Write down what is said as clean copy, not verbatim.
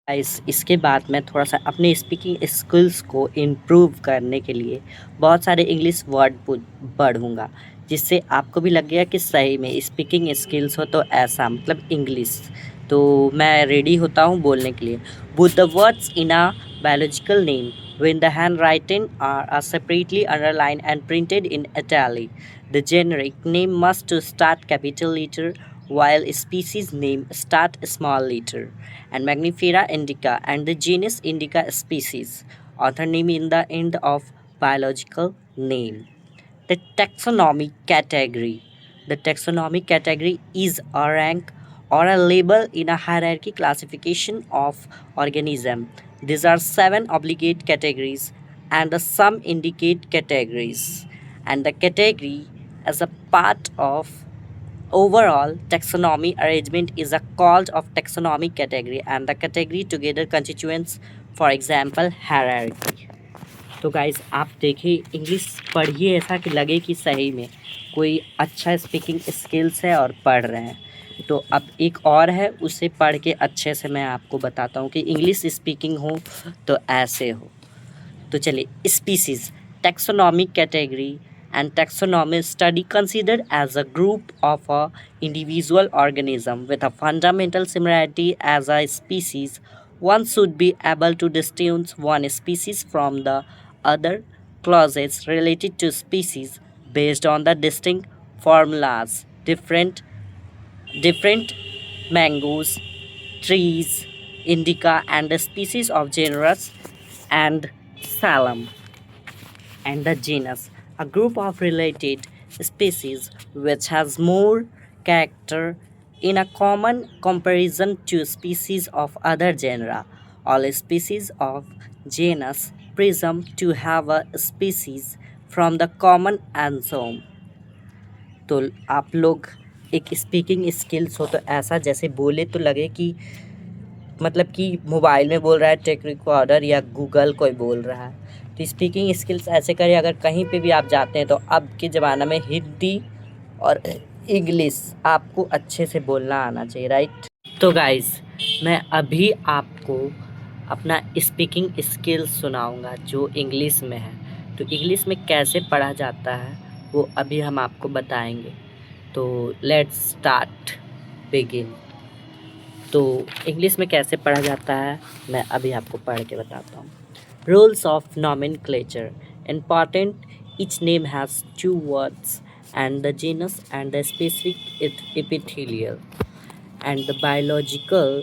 Guys इसके बाद मैं थोड़ा सा अपने स्पीकिंग स्किल्स को इम्प्रूव करने के लिए बहुत सारे इंग्लिश वर्ड पढ़ूंगा, जिससे आपको भी लगेगा कि सही में स्पीकिंग स्किल्स हो तो ऐसा मतलब इंग्लिश। तो मैं रेडी होता हूँ बोलने के लिए। But the words in a biological name when the handwriting are separately underlined and printed in italic. The generic name must to start capital letter while species name start small letter. And Magnifera indica and the genus Indica species. Author name in the end of biological name. The taxonomy category. The taxonomy category is a rank or a label in a hierarchy classification of organism. These are 7 obligate categories and the some indicate categories. And the category as a part of overall taxonomy arrangement is a called of taxonomy category and the category together constituents, for example hierarchy. तो guys आप देखिए English पढ़िए ऐसा कि लगे कि सही में कोई अच्छा स्पीकिंग स्किल्स है और पढ़ रहे हैं। तो अब एक और है, उसे पढ़ के अच्छे से मैं आपको बताता हूँ कि इंग्लिश स्पीकिंग हो तो ऐसे हो। तो चलिए species taxonomic category and taxonomy study considered as a group of a individual organism with a fundamental similarity as a species. One should be able to distinguish one species from the other clauses related to species based on the distinct formulas. Different mangoes, trees, indica, and the species of genus and Salem and the genus, a group of related species which has more character in a common comparison to species of other genera. All species of genus presume to have a species from the common ancestry. तो आप लोग एक speaking skills हो तो ऐसा जैसे बोले तो लगे कि मतलब कि मोबाइल में बोल रहा है टेक रिकॉर्डर या गूगल कोई बोल रहा है। तो स्पीकिंग स्किल्स ऐसे करें, अगर कहीं पे भी आप जाते हैं तो अब के ज़माना में हिंदी और इंग्लिश आपको अच्छे से बोलना आना चाहिए, राइट। तो गाइस मैं अभी आपको अपना स्पीकिंग स्किल्स सुनाऊंगा जो इंग्लिश में है। तो इंग्लिश में कैसे पढ़ा जाता है वो अभी हम आपको बताएंगे। तो लेट्स स्टार्ट बिगिन। तो इंग्लिश में कैसे पढ़ा जाता है मैं अभी आपको पढ़ के बताता हूँ। Rules of nomenclature important, each name has 2 words and the genus and the specific epithelial and the biological